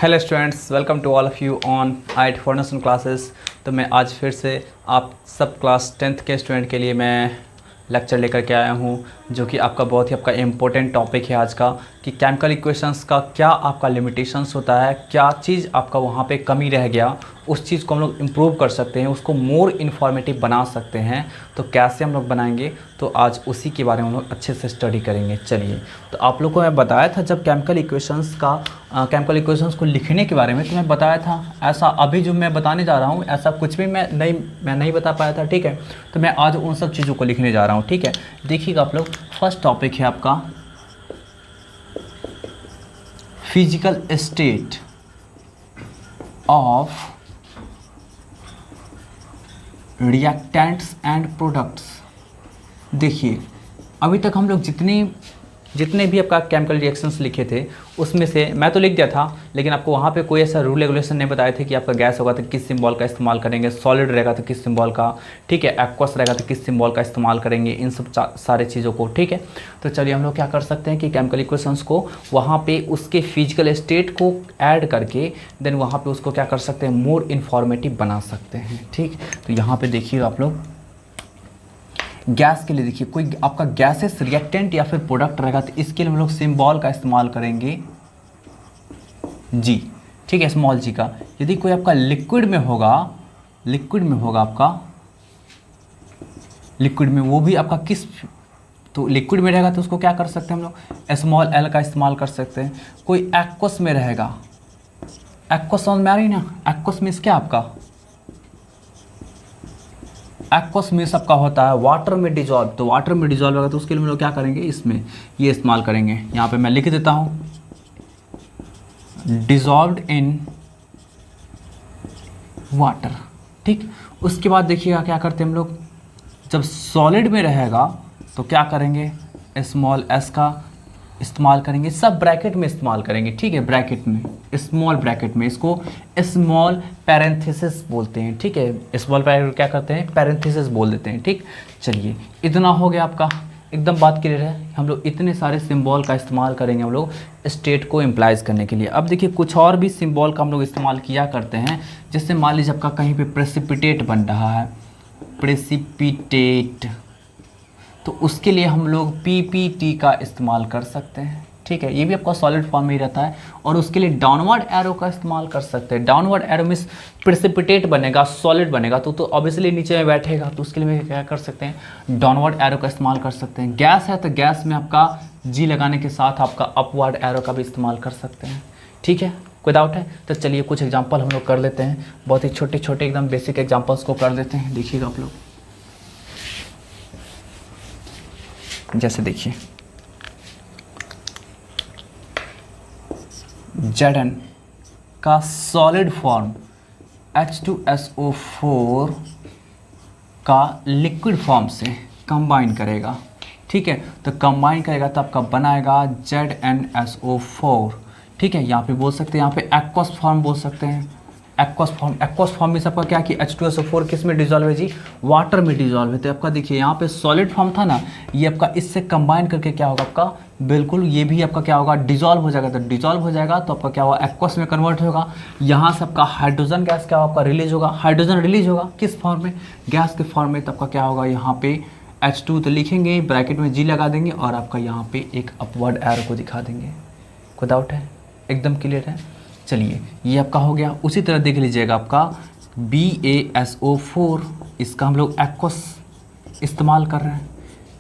Hello students, welcome to all of you on IT foundation classes. तो मैं आज फिर से आप सब क्लास 10th के स्टूडेंट के लिए मैं लेक्चर लेकर के आया हूँ, जो कि आपका बहुत ही आपका इम्पोर्टेंट टॉपिक है आज का, कि केमिकल इक्वेशंस का क्या आपका लिमिटेशंस होता है, क्या चीज़ आपका वहाँ पे कमी रह गया, उस चीज़ को हम लोग इम्प्रूव कर सकते हैं, उसको मोर इन्फॉर्मेटिव बना सकते हैं। तो कैसे हम लोग बनाएंगे, तो आज उसी के बारे में हम लोग अच्छे से स्टडी करेंगे। चलिए, तो आप लोग को मैं बताया था जब केमिकल इक्वेशंस को लिखने के बारे में, तो मैं बताया था ऐसा अभी जो मैं बताने जा रहा हूँ ऐसा कुछ भी मैं नहीं बता पाया था। ठीक है, तो मैं आज उन सब चीज़ों को लिखने जा रहा हूँ। ठीक है, देखिएगा आप लोग, फर्स्ट टॉपिक है आपका physical state of reactants and products. देखिए, अभी तक हम लोग जितने भी आपका केमिकल रिएक्शंस लिखे थे उसमें से मैं तो लिख दिया था, लेकिन आपको वहाँ पे कोई ऐसा रूल रेगुलेशन नहीं बताए थे कि आपका गैस होगा तो किस सिंबल का इस्तेमाल करेंगे, सॉलिड रहेगा तो किस सिंबल का, ठीक है, एक्वस रहेगा तो किस सिंबल का इस्तेमाल करेंगे, इन सब सारे चीज़ों को। ठीक है, तो चलिए हम लोग क्या कर सकते हैं कि केमिकल इक्वेशंस को वहाँ पर उसके फिजिकल स्टेट को ऐड करके देन वहाँ पर उसको क्या कर सकते हैं, मोर इन्फॉर्मेटिव बना सकते हैं। ठीक, तो यहाँ पर देखिए आप लोग, गैस के लिए देखिए, कोई आपका गैसेस रिएक्टेंट या फिर प्रोडक्ट रहेगा तो इसके लिए हम लोग सिंबल का इस्तेमाल करेंगे जी। ठीक है, स्मॉल जी का। यदि कोई आपका लिक्विड में होगा आपका लिक्विड में, वो भी आपका किस, तो लिक्विड में रहेगा तो उसको क्या कर सकते हैं हम लोग, स्मॉल एल का इस्तेमाल कर सकते हैं। कोई एक्वस में रहेगा, एक्वस समझ में आ रही ना, एक्वस मीन्स क्या आपका, एक्वस में सबका होता है वाटर में डिजॉल्व, तो वाटर में डिजॉल्व होगा तो उसके लिए हम लोग क्या करेंगे, इसमें ये इस्तेमाल करेंगे। यहाँ पे मैं लिख देता हूँ, डिजॉल्व्ड इन वाटर। ठीक, उसके बाद देखिएगा क्या करते हैं हम लोग, जब सॉलिड में रहेगा तो क्या करेंगे, स्मॉल एस का इस्तेमाल करेंगे, सब ब्रैकेट में इस्तेमाल करेंगे। ठीक है, ब्रैकेट में, स्मॉल ब्रैकेट में, इसको स्मॉल पैरेंथेसिस बोलते हैं। ठीक है, स्मॉल ब्रैकेट क्या करते हैं, पैरेंथेसिस बोल देते हैं। ठीक, चलिए, इतना हो गया आपका, एकदम बात क्लियर है। हम लोग इतने सारे सिंबल का इस्तेमाल करेंगे हम लोग स्टेट को इम्प्लाइज करने के लिए। अब देखिए, कुछ और भी सिंबल का हम लोग इस्तेमाल किया करते हैं, जैसे मान लीजिए आपका कहीं पे प्रेसिपिटेट बन रहा है, प्रेसिपिटेट, तो उसके लिए हम लोग पीपीटी का इस्तेमाल कर सकते हैं। ठीक है, ये भी आपका सॉलिड फॉर्म में ही रहता है, और उसके लिए डाउनवर्ड एरो का इस्तेमाल कर सकते हैं। डाउनवर्ड एरो मीन्स प्रेसिपिटेट बनेगा, सॉलिड बनेगा तो ऑब्वियसली नीचे में बैठेगा, तो उसके लिए क्या कर सकते हैं, डाउनवर्ड एरो का इस्तेमाल कर सकते हैं। गैस है तो गैस में आपका जी लगाने के साथ आपका अपवर्ड एरो का भी इस्तेमाल कर सकते हैं। ठीक है, कोई डाउट है? तो चलिए कुछ एग्जाम्पल हम लोग कर लेते हैं, बहुत ही छोटे छोटे एकदम बेसिक एग्जाम्पल्स को कर लेते हैं। देखिएगा आप लोग, जैसे देखिए, Zn का सॉलिड फॉर्म H2SO4 का लिक्विड फॉर्म से कंबाइन करेगा। ठीक है, तो कंबाइन करेगा तो आपका बनाएगा ZnSO4। ठीक है, यहाँ पे बोल सकते हैं, यहाँ पे एक्वस फॉर्म बोल सकते हैं, एक्वस फॉर्म में सबका क्या कि H2SO4 किस में डिजॉल्व है जी, वाटर में डिजॉल्व है। तो आपका देखिए, यहाँ पे सॉलिड फॉर्म था ना, ये आपका इससे कंबाइन करके क्या होगा आपका, बिल्कुल ये भी आपका क्या होगा, डिजॉल्व हो जाएगा। तो डिजॉल्व हो जाएगा तो आपका क्या होगा, एक्वस में कन्वर्ट होगा। यहाँ से आपका हाइड्रोजन गैस क्या होगा, आपका रिलीज होगा। हाइड्रोजन रिलीज होगा किस फॉर्म में, गैस के फॉर्म में। तो आपका क्या होगा, यहाँ पे H2 तो लिखेंगे, ब्रैकेट में जी लगा देंगे, और आपका यहाँ पे एक अपवर्ड एरो को दिखा देंगे। कोई डाउट है? एकदम क्लियर है। चलिए, ये आपका हो गया। उसी तरह देख लीजिएगा आपका BaSO4, इसका हम लोग एक्वस इस्तेमाल कर रहे हैं।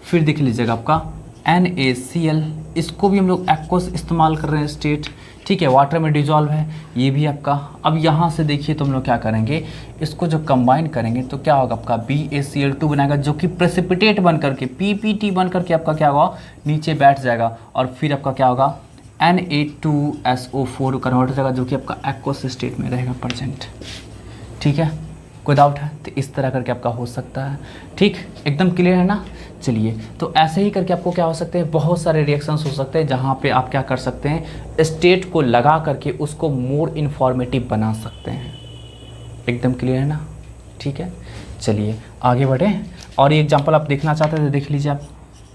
फिर देख लीजिएगा आपका NaCl, इसको भी हम लोग एक्वस इस्तेमाल कर रहे हैं स्टेट। ठीक है, वाटर में डिजॉल्व है, ये भी आपका। अब यहाँ से देखिए तो हम लोग क्या करेंगे, इसको जब कंबाइन करेंगे तो क्या होगा, आपका BaCl2 बनाएगा, जो कि प्रेसिपिटेट बन करके PPT बन करके आपका क्या होगा, नीचे बैठ जाएगा, और फिर आपका क्या होगा, Na2SO4 कन्वर्ट हो जाएगा, जो कि आपका एक्वस स्टेट में रहेगा प्रेजेंट। ठीक है, कोई डाउट है? तो इस तरह करके आपका हो सकता है। ठीक, एकदम क्लियर है ना। चलिए, तो ऐसे ही करके आपको क्या हो सकते हैं, बहुत सारे रिएक्शंस हो सकते हैं जहाँ पे आप क्या कर सकते हैं, स्टेट को लगा करके उसको मोर इन्फॉर्मेटिव बना सकते हैं। एकदम क्लियर है ना। ठीक है, चलिए आगे बढ़ें। और ये एग्जांपल आप देखना चाहते हैं तो देख लीजिए आप,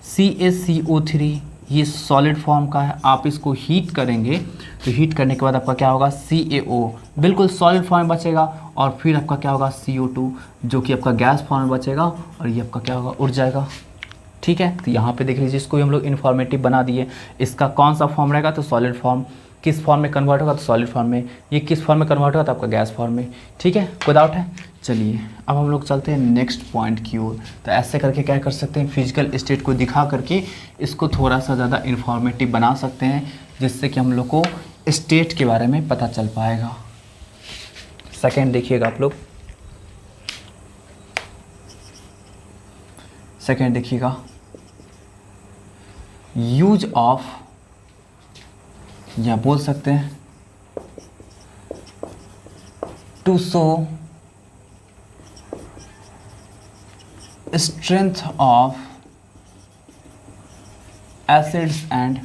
CaCO3 ये सॉलिड फॉर्म का है, आप इसको हीट करेंगे तो हीट करने के बाद आपका क्या होगा CaO, बिल्कुल सॉलिड फॉर्म में बचेगा, और फिर आपका क्या होगा CO2 जो कि आपका गैस फॉर्म में बचेगा, और ये आपका क्या होगा उड़ जाएगा। ठीक है, तो यहाँ पे देख लीजिए, इसको हम लोग इन्फॉर्मेटिव बना दिए। इसका कौन सा फॉर्म रहेगा तो सॉलिड फॉर्म, किस फॉर्म में कन्वर्ट होगा तो सॉलिड फॉर्म में, ये किस फॉर्म में कन्वर्ट होगा तो आपका गैस फॉर्म में। ठीक है, कोई डाउट है? चलिए अब हम लोग चलते हैं नेक्स्ट पॉइंट की ओर। तो ऐसे करके क्या कर सकते हैं, फिजिकल स्टेट को दिखा करके इसको थोड़ा सा ज़्यादा इन्फॉर्मेटिव बना सकते हैं, जिससे कि हम लोग को स्टेट के बारे में पता चल पाएगा। सेकेंड देखिएगा आप लोग, सेकेंड देखिएगा, यूज ऑफ, या बोल सकते हैं to show strength of acids and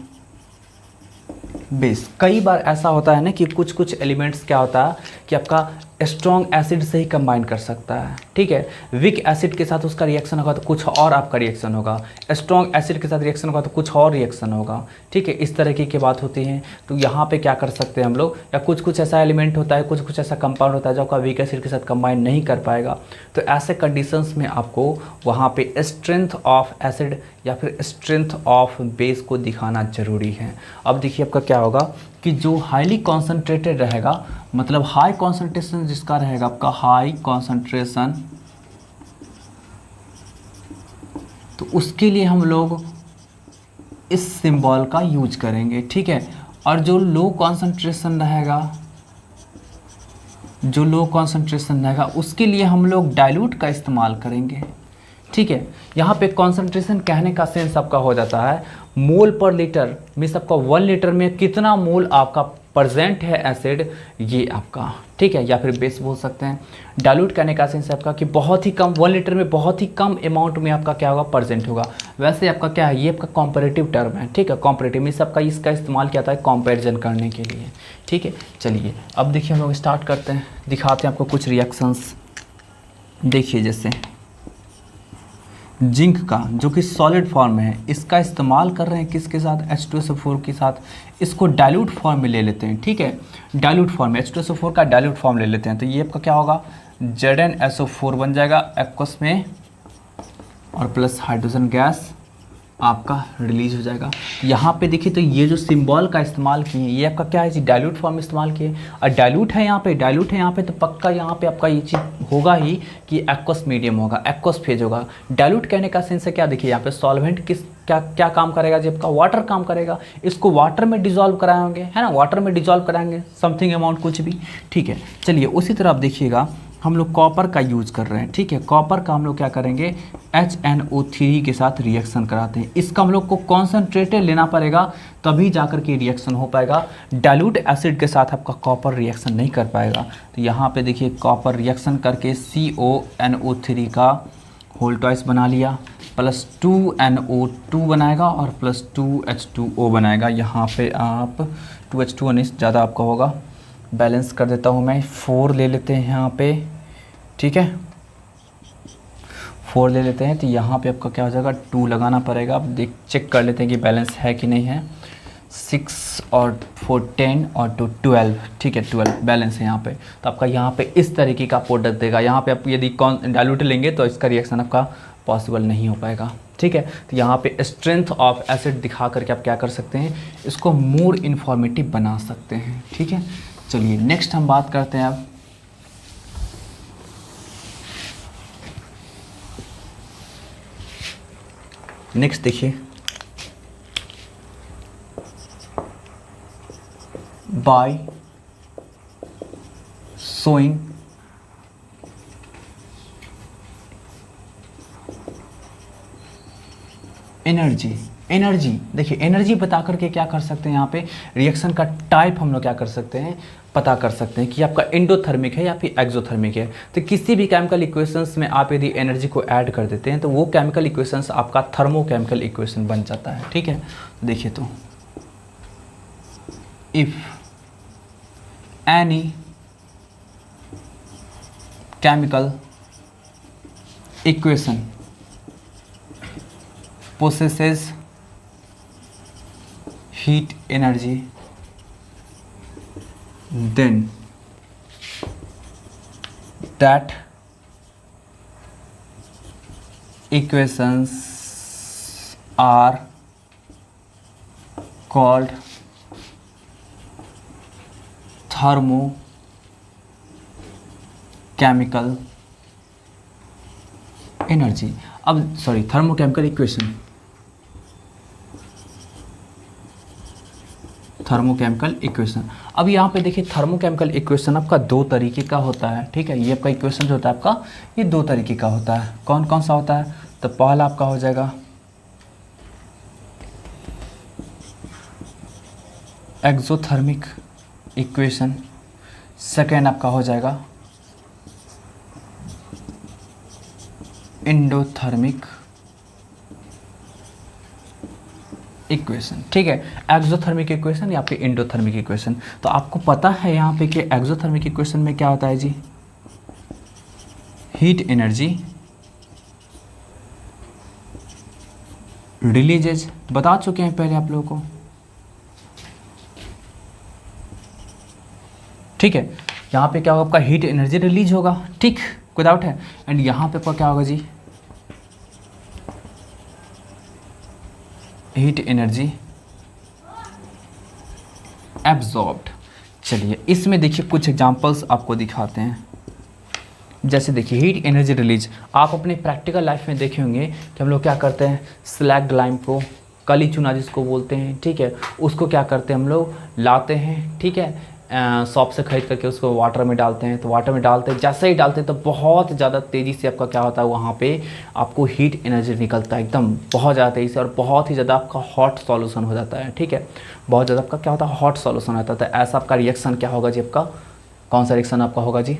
base. कई बार ऐसा होता है ना कि कुछ कुछ एलिमेंट्स क्या होता है कि आपका स्ट्रॉन्ग एसिड से ही कंबाइन कर सकता है। ठीक है, वीक एसिड के साथ उसका रिएक्शन होगा तो कुछ और आपका रिएक्शन होगा, स्ट्रॉन्ग एसिड के साथ रिएक्शन होगा तो कुछ और रिएक्शन होगा। ठीक है, इस तरीके की बात होती है। तो यहाँ पे क्या कर सकते हैं हम लोग, या कुछ कुछ ऐसा एलिमेंट होता है, कुछ कुछ ऐसा कंपाउंड होता है जो आपका वीक एसिड के साथ कंबाइन नहीं कर पाएगा। तो ऐसे कंडीशंस में आपको वहाँ पे स्ट्रेंथ ऑफ एसिड या फिर स्ट्रेंथ ऑफ बेस को दिखाना ज़रूरी है। अब देखिए आपका क्या होगा कि जो हाईली कॉन्सेंट्रेटेड रहेगा, मतलब हाई कॉन्सेंट्रेशन जिसका रहेगा आपका हाई कॉन्सेंट्रेशन, तो उसके लिए हम लोग इस सिंबल का यूज करेंगे। ठीक है, और जो लो कॉन्सेंट्रेशन रहेगा, जो लो कॉन्सेंट्रेशन रहेगा उसके लिए हम लोग डाइल्यूट का इस्तेमाल करेंगे। ठीक है, यहाँ पे कॉन्सेंट्रेशन कहने का सेंस आपका हो जाता है मोल पर लीटर, मीन्स आपका 1 लीटर में कितना मोल आपका प्रेजेंट है एसिड, ये आपका। ठीक है, या फिर बेस बोल सकते हैं। डाइल्यूट करने का सेंस आपका कि बहुत ही कम, 1 लीटर में बहुत ही कम अमाउंट में आपका क्या होगा प्रेजेंट होगा। वैसे आपका क्या है, ये आपका कॉम्पैरेटिव टर्म है। ठीक है, कॉम्पैरेटिव मीन्स आपका इसका इस्तेमाल किया जाता है कंपैरिजन करने के लिए। ठीक है, चलिए अब देखिए हम लोग स्टार्ट करते हैं, दिखाते हैं आपको कुछ रिएक्शंस। देखिए जैसे जिंक का जो कि सॉलिड फॉर्म में है, इसका इस्तेमाल कर रहे हैं किसके साथ, H2SO4 के साथ। इसको डाइल्यूट फॉर्म में ले लेते हैं। ठीक है, डाइल्यूट फॉर्म में H2SO4 का डाइल्यूट फॉर्म ले लेते हैं, तो ये आपका क्या होगा ZnSO4 बन जाएगा एक्वस में, और प्लस हाइड्रोजन गैस आपका रिलीज हो जाएगा। यहाँ पे देखिए तो ये जो सिंबल का इस्तेमाल किए ये आपका क्या है जी, डाइल्यूट फॉर्म में इस्तेमाल किए, और डाइल्यूट है यहाँ पे, डाइल्यूट है यहाँ पे, तो पक्का यहाँ पे आपका ये चीज़ होगा ही कि एक्वस मीडियम होगा, एक्वस फेज होगा। डाइल्यूट कहने का सेंस है क्या, देखिए यहाँ पे सॉल्वेंट किस क्या क्या काम करेगा जी, आपका वाटर काम करेगा। इसको वाटर में डिजॉल्व कराएंगे, है ना, वाटर में डिजॉल्व कराएंगे समथिंग अमाउंट कुछ भी। ठीक है, चलिए उसी तरह आप देखिएगा हम लोग कॉपर का यूज़ कर रहे हैं। ठीक है, कॉपर का हम लोग क्या करेंगे, HNO3 के साथ रिएक्शन कराते हैं। इसका हम लोग को कॉन्सेंट्रेटेड लेना पड़ेगा, तभी जाकर के रिएक्शन हो पाएगा। डाइल्यूट एसिड के साथ आपका कॉपर रिएक्शन नहीं कर पाएगा। तो यहाँ पे देखिए कॉपर रिएक्शन करके CONO3 का होल ट्वाइस बना लिया, प्लस 2NO2 बनाएगा और प्लस 2H2O बनाएगा। यहाँ पे आप 2H2O नहीं ज़्यादा आपका होगा, बैलेंस कर देता हूँ मैं, 4 ले लेते हैं यहाँ पे। ठीक है, 4 ले लेते हैं, तो यहाँ पे आपका क्या हो जाएगा 2 लगाना पड़ेगा। अब चेक कर लेते हैं कि बैलेंस है कि नहीं है। 6 और 4 10 और 2 12। ठीक है, 12 बैलेंस है यहाँ पे। तो आपका यहाँ पे इस तरीके का प्रोडक्ट देगा। यहाँ पे आप यदि डाइल्यूट लेंगे तो इसका रिएक्शन आपका पॉसिबल नहीं हो पाएगा। ठीक है, तो यहाँ पे स्ट्रेंथ ऑफ एसिड दिखा करके आप क्या कर सकते हैं, इसको मोर इन्फॉर्मेटिव बना सकते हैं। ठीक है, चलिए नेक्स्ट हम बात करते हैं अब नेक्स्ट देखिए, बाय शोइंग एनर्जी। एनर्जी देखिए, एनर्जी बता करके क्या कर सकते हैं, यहाँ पे रिएक्शन का टाइप हम लोग क्या कर सकते हैं, पता कर सकते हैं कि आपका एंडोथर्मिक है या फिर एक्सोथर्मिक है। तो किसी भी केमिकल इक्वेशंस में आप यदि एनर्जी को ऐड कर देते हैं तो वो केमिकल इक्वेशंस आपका थर्मोकेमिकल इक्वेशन बन जाता है। ठीक है, देखिए तो if any chemical equation possesses heat energy, then that equations are called thermochemical energy। अब sorry, thermochemical equation, thermochemical equation. अब यहाँ पे देखिए थर्मोकेमिकल इक्वेशन आपका दो तरीके का होता है, ठीक है। ये आपका इक्वेशन जो होता है आपका, ये दो तरीके का होता है। कौन कौन सा होता है? तो पहला आपका हो जाएगा एक्सोथर्मिक इक्वेशन, सेकेंड आपका हो जाएगा एंडोथर्मिक इक्वेशन, ठीक है। एक्सोथर्मिक इक्वेशन या फिर एंडोथर्मिक इक्वेशन। तो आपको पता है यहाँ पे कि एक्सोथर्मिक इक्वेशन में क्या होता है जी, हीट एनर्जी रिलीजेज, बता चुके हैं पहले आप लोगों को, ठीक है। यहाँ पे क्या होगा आपका, हीट एनर्जी रिलीज होगा, ठीक, कोई डाउट है। एंड यहाँ पे क्या होगा जी, हीट एनर्जी एब्जॉर्ब्ड। चलिए इसमें देखिए कुछ एग्जांपल्स आपको दिखाते हैं। जैसे देखिए हीट एनर्जी रिलीज, आप अपने प्रैक्टिकल लाइफ में देखे होंगे कि हम लोग क्या करते हैं, स्लैग लाइम को, कली चूना जिसको बोलते हैं, ठीक है, उसको क्या करते हैं हम लोग, लाते हैं, ठीक है, शॉप से खरीद करके उसको वाटर में डालते हैं। तो वाटर में डालते हैं, जैसे ही डालते हैं तो बहुत ज़्यादा तेज़ी से आपका क्या होता है, वहाँ पे आपको हीट एनर्जी निकलता है एकदम बहुत ज़्यादा तेज़ी से, और बहुत ही ज़्यादा आपका हॉट सॉल्यूशन हो जाता है, ठीक है। बहुत ज़्यादा आपका क्या होता है, हॉट सॉल्यूशन होता है। तो ऐसा आपका रिएक्शन क्या होगा जी, आपका कौन सा रिएक्शन आपका होगा जी,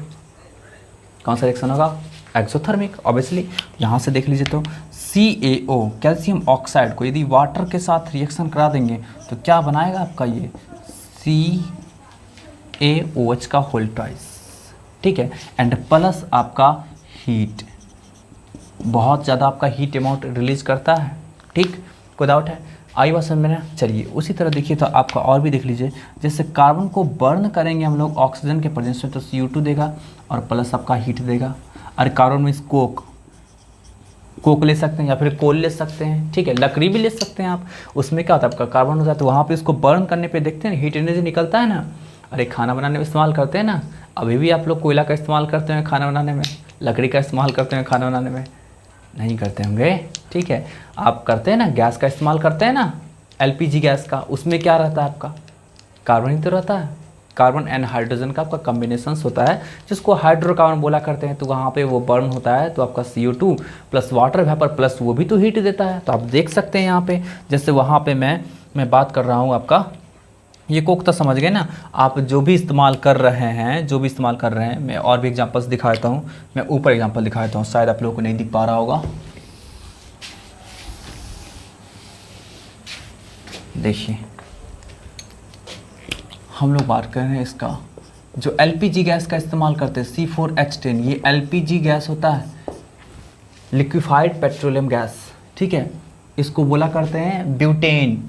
कौन सा रिएक्शन होगा, एक्सोथर्मिक ऑब्वियसली। यहाँ से देख लीजिए तो CaO कैल्शियम ऑक्साइड को यदि वाटर के साथ रिएक्शन करा देंगे तो क्या बनाएगा आपका ये CaOH का होल ट्वाइस, ठीक है। एंड प्लस आपका हीट, बहुत ज़्यादा आपका हीट अमाउंट रिलीज करता है, ठीक, कोई डाउट है, आई बात समझ में ना। चलिए उसी तरह देखिए तो आपका और भी देख लीजिए, जैसे कार्बन को बर्न करेंगे हम लोग ऑक्सीजन के प्रेजेंस में तो CO2 देगा और प्लस आपका हीट देगा। और कार्बन मीन्स कोक, कोक ले सकते हैं या फिर कोल ले सकते हैं, ठीक है, लकड़ी भी ले सकते हैं आप। उसमें क्या होता है आपका कार्बन हो जाता है, तो वहाँ पे इसको बर्न करने पे देखते हैं हीट एनर्जी निकलता है ना। अरे खाना बनाने में इस्तेमाल करते हैं ना, अभी भी आप लोग कोयला का इस्तेमाल करते हैं खाना बनाने में, लकड़ी का इस्तेमाल करते हैं खाना बनाने में, नहीं करते होंगे, ठीक है। आप करते हैं ना, गैस का इस्तेमाल करते हैं ना, LPG गैस का, उसमें क्या रहता है आपका, कार्बन ही तो रहता है, कार्बन एंड हाइड्रोजन का आपका कॉम्बिनेशन होता है जिसको हाइड्रोकार्बन बोला करते हैं। तो वहाँ पे वो बर्न होता है तो आपका CO2 plus water vapour plus वो भी तो हीट देता है। तो आप देख सकते हैं यहाँ पे, जैसे वहाँ पे मैं बात कर रहा हूँ आपका, ये कोक तो समझ गए ना आप, जो भी इस्तेमाल कर रहे हैं, जो भी इस्तेमाल कर रहे हैं। मैं और भी एग्जांपल्स दिखा देता हूँ, मैं ऊपर एग्जांपल दिखा देता हूँ, शायद आप लोगों को नहीं दिख पा रहा होगा। देखिए हम लोग बात कर रहे हैं इसका, जो LPG गैस का इस्तेमाल करते हैं C4H10, ये LPG गैस होता है, लिक्विफाइड पेट्रोलियम गैस, ठीक है, इसको बोला करते हैं ब्यूटेन।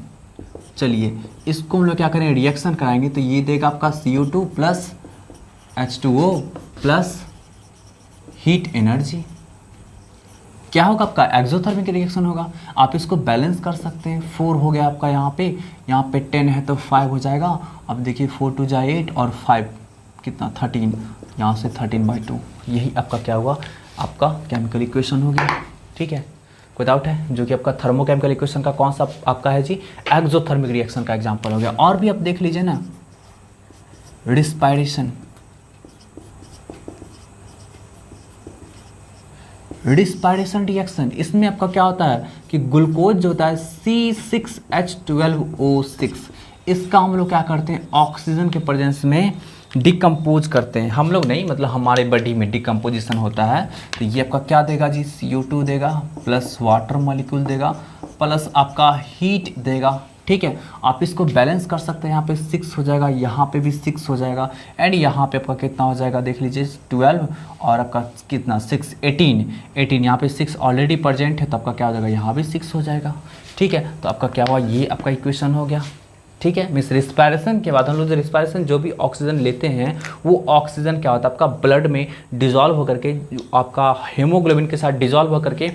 चलिए इसको हम लोग क्या करें, रिएक्शन कराएंगे तो ये देगा आपका CO2 plus H2O plus heat energy, क्या होगा आपका एक्सोथर्मिक रिएक्शन होगा। आप इसको बैलेंस कर सकते हैं, 4 हो गया आपका, यहाँ पे 10 है तो 5 हो जाएगा। अब देखिए 4 2 जा 8 और 5 कितना 13, यहाँ से 13/2, यही आपका क्या हुआ, आपका केमिकल इक्वेशन हो गया, ठीक है, कोई डाउट है, जो कि आपका थर्मोकेमिकल इक्वेशन का कौन सा आपका है जी, एक्सोथर्मिक रिएक्शन का एग्जांपल हो गया। और भी आप देख लीजिए ना, रिस्पायरेशन, रिस्पायरेशन रिएक्शन, इसमें आपका क्या होता है कि ग्लूकोज जो होता है C6H12O6, इसका हम लोग क्या करते हैं, ऑक्सीजन के प्रेजेंस में डिकम्पोज करते हैं। हम लोग नहीं, मतलब हमारे बॉडी में डिकम्पोजिशन होता है। तो ये आपका क्या देगा जी, CO2 देगा प्लस वाटर मॉलिक्यूल देगा प्लस आपका हीट देगा, ठीक है। आप इसको बैलेंस कर सकते हैं, यहाँ पे 6 हो जाएगा, यहाँ पे भी 6 हो जाएगा, एंड यहाँ पे आपका कितना हो जाएगा, देख लीजिए 12 और आपका कितना 6 18, यहाँ पे 6 ऑलरेडी प्रेजेंट है तो आपका क्या हो जाएगा, यहाँ भी 6 हो जाएगा, ठीक है। तो आपका क्या हुआ, ये आपका इक्वेशन हो गया, ठीक है। मीन्स रिस्पायरेशन के बाद हम लोग जो रिस्पायरेशन जो भी ऑक्सीजन लेते हैं वो ऑक्सीजन क्या होता है आपका ब्लड में डिजॉल्व होकर के आपका हीमोग्लोबिन के साथ डिजॉल्व होकर के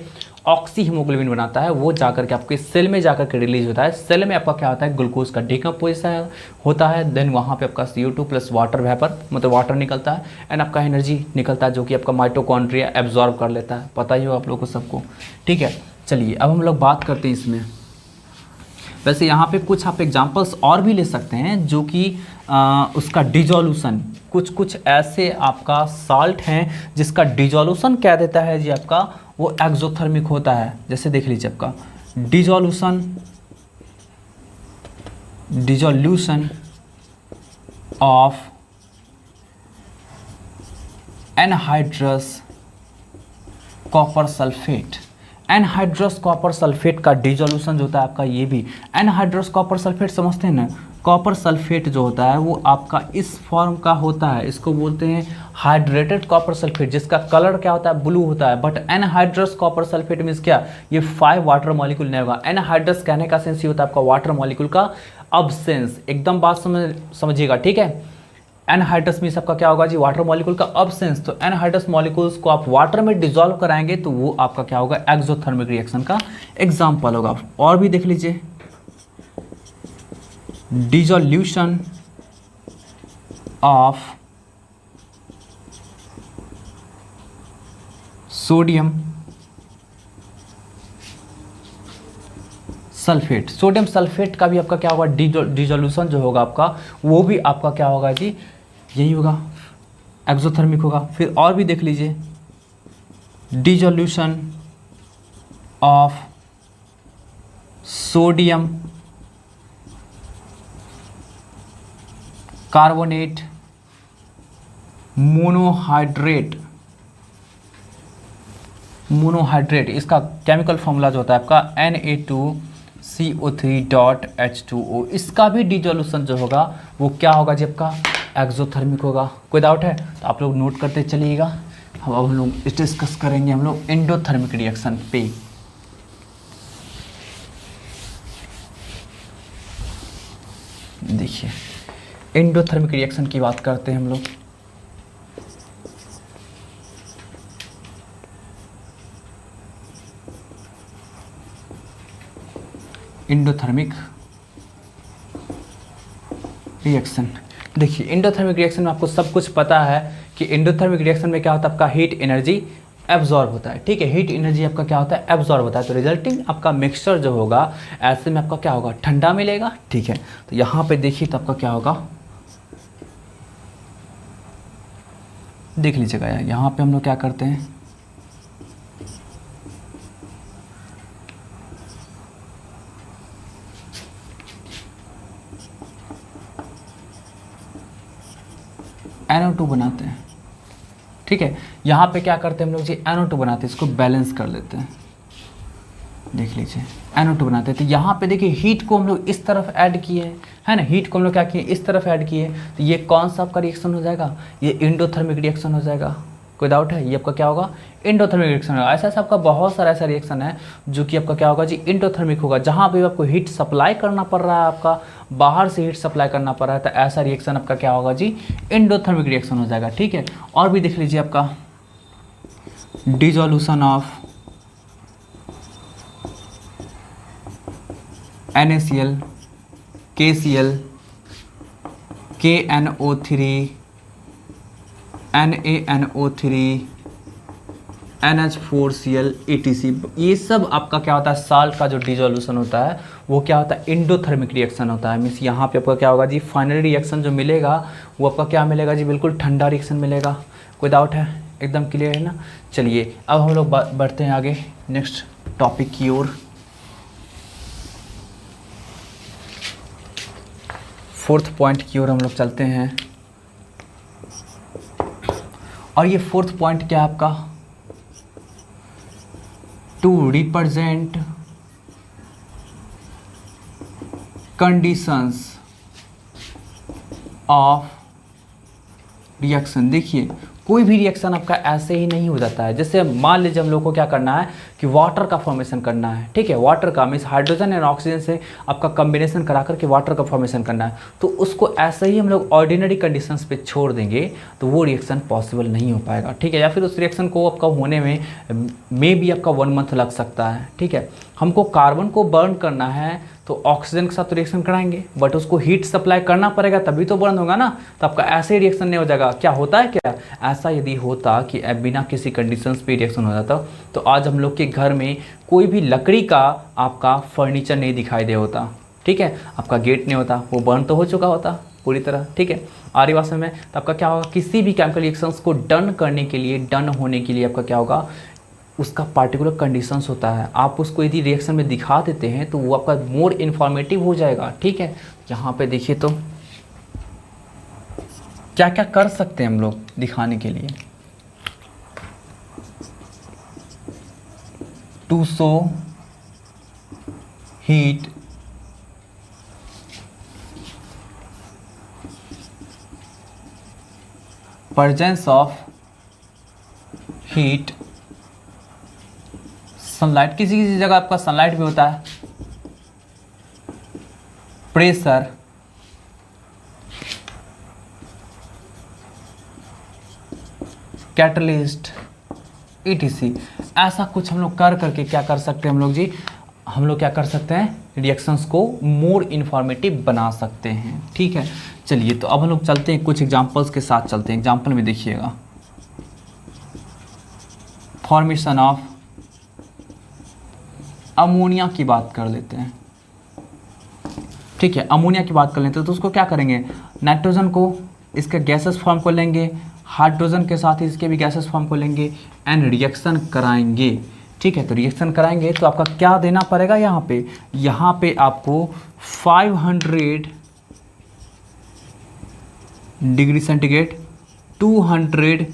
ऑक्सी हीमोग्लोबिन बनाता है, वो जाकर के आपके सेल में जाकर के रिलीज होता है। सेल में आपका क्या होता है ग्लूकोज का डिकम्पोजिशन होता है, देन वहाँ पे आपका CO2 प्लस वाटर वेपर मतलब वाटर निकलता है एंड आपका एनर्जी निकलता है जो कि आपका माइटोकॉन्ड्रिया एब्जॉर्ब कर लेता है, पता ही हो आप लोगों को सबको, ठीक है। चलिए अब हम लोग बात करते हैं इसमें। वैसे यहाँ पे कुछ आप एग्जांपल्स और भी ले सकते हैं जो कि उसका डिजोल्यूशन, कुछ ऐसे आपका साल्ट हैं जिसका डिजोल्यूशन क्या देता है जी आपका वो एक्सोथर्मिक होता है। जैसे देख लीजिए आपका dissolution of anhydrous copper sulphate. Anhydrous copper sulphate का डिजोल्यूशन जो होता है आपका, ये भी एनहाइड्रस कॉपर सल्फेट समझते हैं ना, कॉपर सल्फेट जो होता है वो आपका इस फॉर्म का होता है, इसको बोलते हैं हाइड्रेटेड कॉपर सल्फेट, जिसका कलर क्या होता है ब्लू होता है। But anhydrous copper sulphate means क्या, ये 5 वाटर मॉलिक्यूल नहीं होगा। एनहाइड्रस कहने का सेंस ये होता है आपका वाटर मॉलिक्यूल का अब्सेंस, एकदम बात समझिएगा, ठीक है। एनहाइड्रस मीन्स आपका क्या होगा जी वाटर मॉलिक्यूल का अब्सेंस, तो एनहाइड्रस मॉलिक्यूल्स को आप वाटर में डिसॉल्व कराएंगे तो वो आपका क्या होगा एक्सोथर्मिक रिएक्शन का एग्जांपल होगा। और भी देख लीजिए dissolution of sodium sulphate. Sodium sulphate का भी आपका क्या होगा डिसोल्यूशन जो होगा आपका वो भी आपका क्या होगा जी यही होगा एक्सोथर्मिक होगा। फिर और भी देख लीजिए dissolution of sodium carbonate monohydrate, इसका केमिकल फॉर्मूला जो होता है आपका Na2CO3.H2O, इसका भी डिसोल्यूशन जो होगा वो क्या होगा जी आपका एक्सोथर्मिक होगा। कोई डाउट है तो आप लोग नोट करते चलिएगा। अब हम लोग डिस्कस करेंगे हम लोग एंडोथर्मिक रिएक्शन पे। देखिए एंडोथर्मिक रिएक्शन की बात करते हैं हम लोग। एंडोथर्मिक रिएक्शन, देखिए एंडोथर्मिक रिएक्शन में आपको सब कुछ पता है कि एंडोथर्मिक रिएक्शन में क्या होता है आपका हीट एनर्जी एब्जॉर्ब होता है, ठीक है। हीट एनर्जी आपका क्या होता है एब्जॉर्ब होता है, तो रिजल्टिंग आपका मिक्सचर जो होगा ऐसे में आपका क्या होगा ठंडा मिलेगा, ठीक है। तो यहाँ पे देखिए तो आपका क्या होगा देख लीजिएगा, यहाँ पे हम लोग क्या करते हैं NO2 बनाते हैं, ठीक है। यहाँ पे क्या करते हैं हम लोग जी NO2 बनाते हैं, इसको बैलेंस कर लेते हैं, देख लीजिए NO2 बनाते हैं। तो यहाँ पे देखिए हीट को हम लोग इस तरफ ऐड किए हैं, है ना, हीट को हम लोग क्या किए इस तरफ ऐड किए, तो ये कौन सा आपका रिएक्शन हो जाएगा, ये एंडोथर्मिक रिएक्शन हो जाएगा। कोई डाउट है, ये आपका क्या होगा एंडोथर्मिक रिएक्शन होगा। ऐसा ऐसा आपका बहुत सारा ऐसा रिएक्शन है जो कि आपका क्या होगा जी एंडोथर्मिक होगा, जहाँ पे आपको हीट सप्लाई करना पड़ रहा है, आपका बाहर से हीट सप्लाई करना पड़ रहा है, तो ऐसा रिएक्शन आपका क्या होगा जी एंडोथर्मिक रिएक्शन हो जाएगा, ठीक है। और भी देख लीजिए आपका dissolution of NaCl KCl KNO3 NaNO3 NH4Cl etc, ये सब आपका क्या होता है साल्ट का जो डिसोल्यूशन होता है वो क्या होता है एंडोथर्मिक रिएक्शन होता है। मीन्स यहाँ पे आपका क्या होगा जी फाइनल रिएक्शन जो मिलेगा वो आपका क्या मिलेगा जी बिल्कुल ठंडा रिएक्शन मिलेगा। कोई डाउट है, एकदम क्लियर है ना। चलिए अब हम लोग बढ़ते हैं आगे नेक्स्ट टॉपिक की ओर। फोर्थ पॉइंट की ओर हम लोग चलते हैं, और ये फोर्थ पॉइंट क्या है आपका to represent conditions of reaction. देखिए कोई भी रिएक्शन आपका ऐसे ही नहीं हो जाता है। जैसे मान लीजिए हम लोग को क्या करना है कि वाटर का फॉर्मेशन करना है, ठीक है, वाटर का मीन्स हाइड्रोजन एंड ऑक्सीजन से आपका कम्बिनेशन करा करके वाटर का फॉर्मेशन करना है, तो उसको ऐसे ही हम लोग ऑर्डिनरी कंडीशंस पे छोड़ देंगे तो वो रिएक्शन पॉसिबल नहीं हो पाएगा, ठीक है। या फिर उस रिएक्शन को आपका होने में भी आपका 1 मंथ लग सकता है, ठीक है। हमको कार्बन को बर्न करना है तो ऑक्सीजन के साथ रिएक्शन कराएंगे, बट उसको हीट सप्लाई करना पड़ेगा तभी तो बर्न होगा ना, तो आपका ऐसे ही रिएक्शन नहीं हो जाएगा। क्या होता है, क्या ऐसा यदि होता कि बिना किसी कंडीशंस पे रिएक्शन हो जाता तो आज हम लोग के घर में कोई भी लकड़ी का आपका फर्नीचर नहीं दिखाई दे होता, ठीक है, आपका गेट नहीं होता, वो बर्न तो हो चुका होता पूरी तरह, ठीक है। आर्य वास्तव में तो आपका क्या होगा, किसी भी केमिकल रिएक्शंस को डन करने के लिए, डन होने के लिए आपका क्या होगा, उसका पार्टिकुलर कंडीशंस होता है। आप उसको यदि रिएक्शन में दिखा देते हैं तो वो आपका मोर इन्फॉर्मेटिव हो जाएगा, ठीक है। यहाँ पे देखिए तो क्या क्या कर सकते हैं हम लोग दिखाने के लिए। To show heat presence of heat, sunlight, किसी किसी जगह आपका सनलाइट भी होता है, प्रेशर, कैटलिस्ट, ETC, ऐसा कुछ हम लोग कर करके क्या कर सकते हैं हम लोग जी, हम लोग क्या कर सकते हैं, रिएक्शंस को मोर इन्फॉर्मेटिव बना सकते हैं, ठीक है। चलिए तो अब हम लोग चलते हैं, कुछ एग्जांपल्स के साथ चलते हैं। एग्जांपल में देखिएगा, फॉर्मेशन ऑफ अमोनिया की बात कर लेते हैं, ठीक है। अमोनिया की बात कर लेते हैं तो उसको क्या करेंगे, नाइट्रोजन को इसके गैसेस फॉर्म को लेंगे, हाइड्रोजन के साथ ही इसके भी गैसेस फॉर्म को लेंगे एंड रिएक्शन कराएंगे, ठीक है। तो रिएक्शन कराएंगे तो आपका क्या देना पड़ेगा, यहाँ पे आपको 500 डिग्री सेंटीग्रेड, 200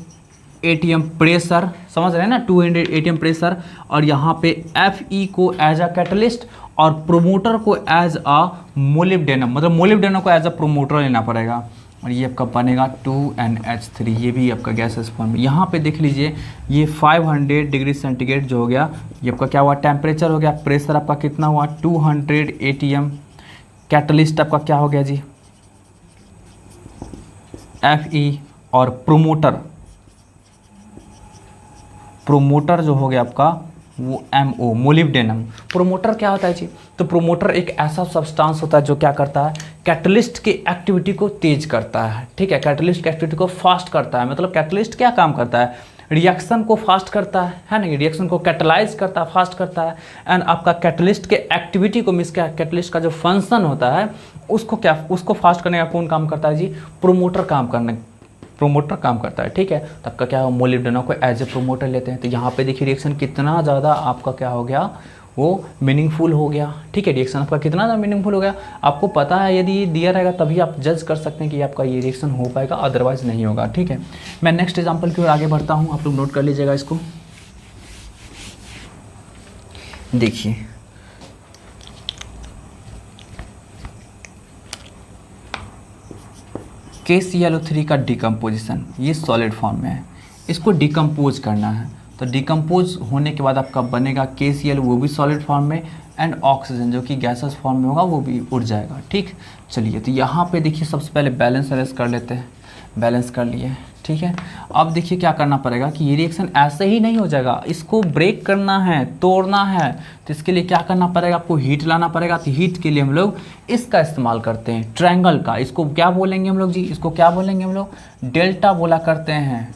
ATM प्रेशर, समझ रहे हैं ना, 200 ATM प्रेशर, और यहाँ पे Fe को एज अ कैटलिस्ट और प्रोमोटर को एज अ मोलिब्डेनम, मतलब मोलिब्डेनम को एज अ प्रोमोटर लेना पड़ेगा, और ये आपका बनेगा 2NH3, ये भी आपका गैसेस फॉर्म। यहाँ पे देख लीजिए ये 500 डिग्री सेंटीग्रेड जो हो गया, ये आपका क्या हुआ, टेम्परेचर हो गया, प्रेशर आपका कितना हुआ 200 ATM, कैटलिस्ट आपका क्या हो गया जी Fe, और प्रोमोटर जो हो गया आपका वो MO, मोलिब्डेनम। प्रोमोटर क्या होता है जी, तो प्रोमोटर एक ऐसा सब्सटेंस होता है जो क्या करता है, कैटलिस्ट की एक्टिविटी को तेज करता है, ठीक है, कैटलिस्ट की एक्टिविटी को फास्ट करता है। मतलब कैटलिस्ट क्या काम करता है, रिएक्शन को फास्ट करता है ना, रिएक्शन को कैटलाइज करता है, फास्ट करता है, एंड आपका कैटलिस्ट के एक्टिविटी को मिस, कैटलिस्ट का जो फंक्शन होता है उसको फास्ट करने का कौन काम करता है जी, प्रोमोटर काम करता है, ठीक है। तब का क्या हो, मोलिब्डेनम को एज ए प्रोमोटर लेते हैं। तो यहाँ पे देखिए रिएक्शन कितना ज़्यादा आपका क्या हो गया, वो मीनिंगफुल हो गया, ठीक है। रिएक्शन आपका कितना ज़्यादा मीनिंगफुल हो गया, आपको पता है, यदि ये दिया रहेगा तभी आप जज कर सकते हैं कि आपका ये रिएक्शन हो पाएगा, अदरवाइज नहीं होगा, ठीक है। मैं नेक्स्ट एग्जाम्पल की ओर आगे बढ़ता हूँ, आप लोग नोट कर लीजिएगा इसको। देखिए KClO3 का डिकम्पोजिशन, ये सॉलिड फॉर्म में है, इसको डिकम्पोज करना है। तो डिकम्पोज होने के बाद आपका बनेगा KCl, वो भी सॉलिड फॉर्म में, एंड ऑक्सीजन जो कि गैसेस फॉर्म में होगा वो भी उड़ जाएगा, ठीक। चलिए तो यहाँ पे देखिए सबसे पहले बैलेंस कर लेते हैं, बैलेंस कर लिए, ठीक है। अब देखिए क्या करना पड़ेगा कि ये रिएक्शन ऐसे ही नहीं हो जाएगा, इसको ब्रेक करना है, तोड़ना है, तो इसके लिए क्या करना पड़ेगा, आपको हीट लाना पड़ेगा। तो हीट के लिए हम लोग इसका इस्तेमाल करते हैं, ट्रायंगल का। इसको क्या बोलेंगे हम लोग जी, इसको क्या बोलेंगे हम लोग, डेल्टा बोला करते हैं,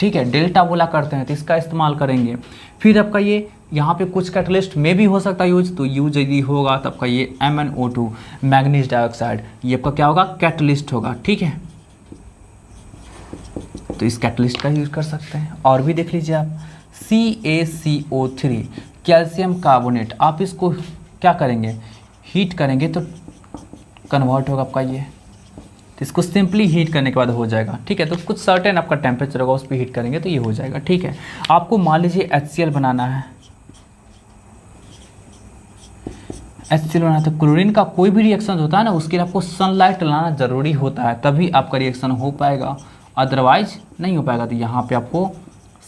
ठीक है, डेल्टा बोला करते हैं, तो इसका इस्तेमाल करेंगे। फिर आपका ये यहाँ पे कुछ कैटलिस्ट में भी हो सकता है यूज, तो यूज यदि होगा तो आपका ये MnO2 मैग्नीज डाइऑक्साइड, ये आपका क्या होगा, कैटलिस्ट होगा, ठीक है। तो इस कैटलिस्ट का यूज कर सकते हैं। और भी देख लीजिए आप, CaCO3 कैल्शियम कार्बोनेट, आप इसको क्या करेंगे, हीट करेंगे तो कन्वर्ट होगा आपका ये, तो इसको सिंपली हीट करने के बाद हो जाएगा, ठीक है। तो कुछ सर्टेन आपका टेम्परेचर होगा, उस पर हीट करेंगे तो ये हो जाएगा, ठीक है। आपको मान लीजिए HCl बनाना है, HCl बनाना है, तो क्लोरीन का कोई भी रिएक्शन होता है ना, उसके लिए आपको सनलाइट लाना जरूरी होता है, तभी आपका रिएक्शन हो पाएगा। अदरवाइज नहीं हो पाएगा। तो यहाँ पे आपको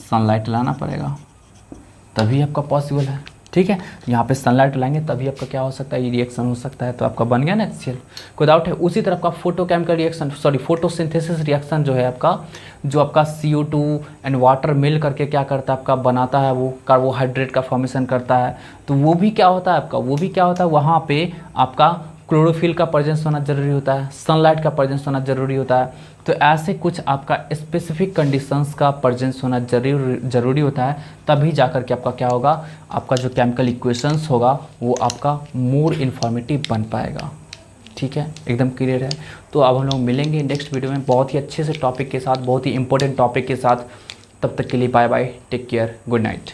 सनलाइट लाना पड़ेगा, तभी आपका पॉसिबल है। ठीक है, यहाँ पे सनलाइट लाएंगे तभी आपका क्या हो सकता है, ये रिएक्शन हो सकता है। तो आपका बन गया ना HCl, कोई डाउट है? उसी तरह आपका photochemical reaction, sorry photosynthesis reaction जो है आपका, जो आपका CO2 एंड वाटर मिल करके क्या करता है, आपका बनाता है, वो कार्बोहाइड्रेट का फॉर्मेशन करता है। तो वो भी क्या होता है आपका, वो भी क्या होता है, वहाँ पे आपका क्लोरोफिल का प्रेजेंस होना ज़रूरी होता है, सनलाइट का प्रेजेंस होना ज़रूरी होता है। तो ऐसे कुछ आपका स्पेसिफिक कंडीशंस का प्रेजेंस होना ज़रूरी होता है, तभी जाकर के आपका क्या होगा, आपका जो केमिकल इक्वेशंस होगा वो आपका मोर इन्फॉर्मेटिव बन पाएगा। ठीक है, एकदम क्लियर है। तो अब हम लोग मिलेंगे नेक्स्ट वीडियो में बहुत ही अच्छे से टॉपिक के साथ, बहुत ही इंपॉर्टेंट टॉपिक के साथ। तब तक के लिए bye bye, take care, good night.